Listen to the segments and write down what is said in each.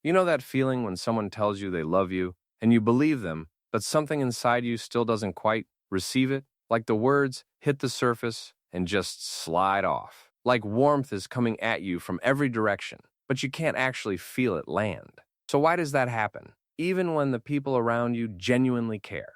You know that feeling when someone tells you they love you and you believe them, but something inside you still doesn't quite receive it? Like the words hit the surface and just slide off. Like warmth is coming at you from every direction, but you can't actually feel it land. So why does that happen, even when the people around you genuinely care?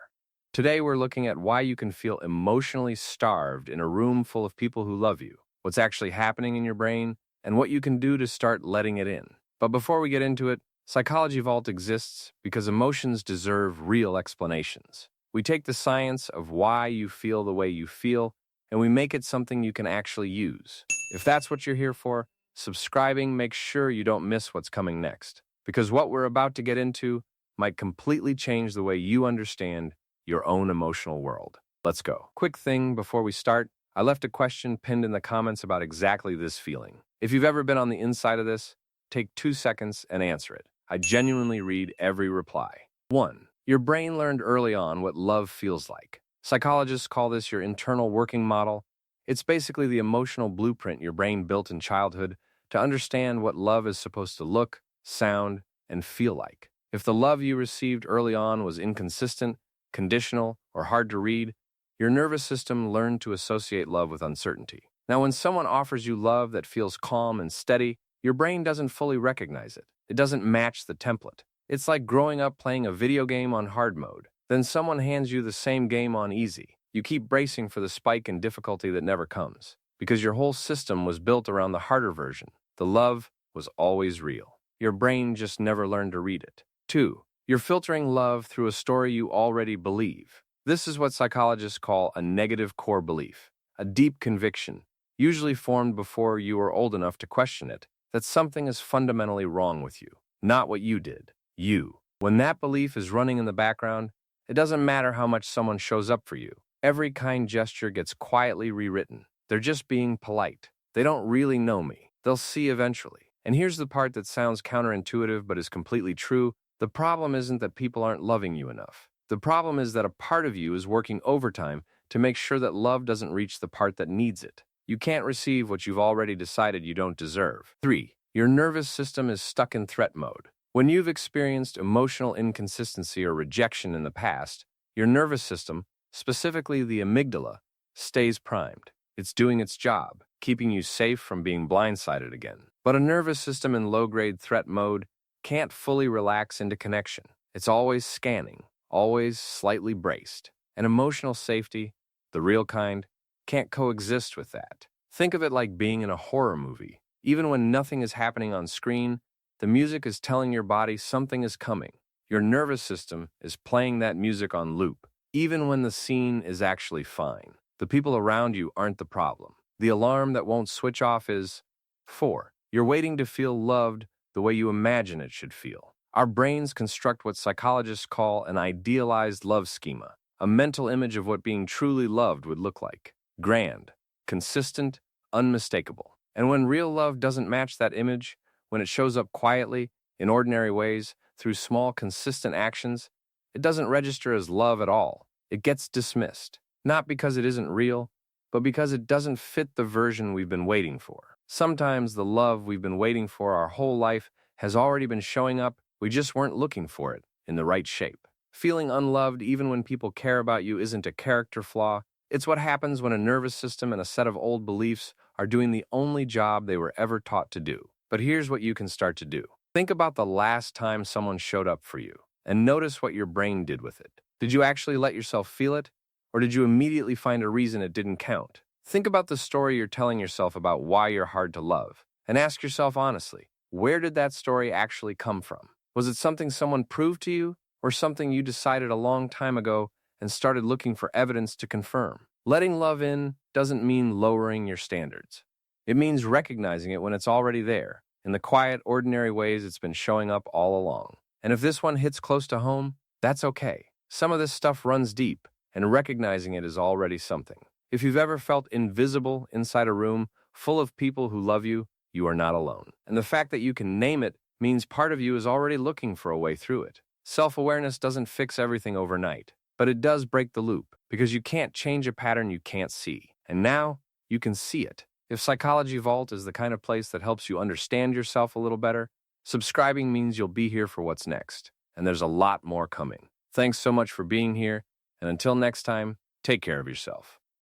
Today we're looking at why you can feel emotionally starved in a room full of people who love you, what's actually happening in your brain, and what you can do to start letting it in. But before we get into it, Psychology Vault exists because emotions deserve real explanations. We take the science of why you feel the way you feel, and we make it something you can actually use. If that's what you're here for, subscribing makes sure you don't miss what's coming next, because what we're about to get into might completely change the way you understand your own emotional world. Let's go. Quick thing before we start, I left a question pinned in the comments about exactly this feeling. If you've ever been on the inside of this, take 2 seconds and answer it. I genuinely read every reply. 1. Your brain learned early on what love feels like. Psychologists call this your internal working model. It's basically the emotional blueprint your brain built in childhood to understand what love is supposed to look, sound, and feel like. If the love you received early on was inconsistent, conditional, or hard to read, your nervous system learned to associate love with uncertainty. Now, when someone offers you love that feels calm and steady, your brain doesn't fully recognize it. It doesn't match the template. It's like growing up playing a video game on hard mode. Then someone hands you the same game on easy. You keep bracing for the spike in difficulty that never comes, because your whole system was built around the harder version. The love was always real. Your brain just never learned to read it. 2. You're filtering love through a story you already believe. This is what psychologists call a negative core belief, a deep conviction, usually formed before you were old enough to question it, that something is fundamentally wrong with you, not what you did, you. When that belief is running in the background, it doesn't matter how much someone shows up for you. Every kind gesture gets quietly rewritten. They're just being polite. They don't really know me. They'll see eventually. And here's the part that sounds counterintuitive but is completely true. The problem isn't that people aren't loving you enough. The problem is that a part of you is working overtime to make sure that love doesn't reach the part that needs it. You can't receive what you've already decided you don't deserve. 3. Your nervous system is stuck in threat mode. When you've experienced emotional inconsistency or rejection in the past, your nervous system, specifically the amygdala, stays primed. It's doing its job, keeping you safe from being blindsided again. But a nervous system in low-grade threat mode can't fully relax into connection. It's always scanning, always slightly braced. And emotional safety, the real kind, can't coexist with that. Think of it like being in a horror movie. Even when nothing is happening on screen, the music is telling your body something is coming. Your nervous system is playing that music on loop, even when the scene is actually fine. The people around you aren't the problem. The alarm that won't switch off is 4. You're waiting to feel loved the way you imagine it should feel. Our brains construct what psychologists call an idealized love schema, a mental image of what being truly loved would look like. Grand, consistent, unmistakable. And when real love doesn't match that image, when it shows up quietly, in ordinary ways, through small, consistent actions, it doesn't register as love at all. It gets dismissed. Not because it isn't real, but because it doesn't fit the version we've been waiting for. Sometimes the love we've been waiting for our whole life has already been showing up, we just weren't looking for it in the right shape. Feeling unloved even when people care about you isn't a character flaw. It's what happens when a nervous system and a set of old beliefs are doing the only job they were ever taught to do. But here's what you can start to do. Think about the last time someone showed up for you, and notice what your brain did with it. Did you actually let yourself feel it, or did you immediately find a reason it didn't count? Think about the story you're telling yourself about why you're hard to love, and ask yourself honestly, where did that story actually come from? Was it something someone proved to you, or something you decided a long time ago and started looking for evidence to confirm? Letting love in doesn't mean lowering your standards. It means recognizing it when it's already there, in the quiet, ordinary ways it's been showing up all along. And if this one hits close to home, that's okay. Some of this stuff runs deep, and recognizing it is already something. If you've ever felt invisible inside a room full of people who love you, you are not alone. And the fact that you can name it means part of you is already looking for a way through it. Self-awareness doesn't fix everything overnight, but it does break the loop, because you can't change a pattern you can't see. And now, you can see it. If Psychology Vault is the kind of place that helps you understand yourself a little better, Subscribing means you'll be here for what's next, and there's a lot more coming. Thanks so much for being here, and until next time, take care of yourself.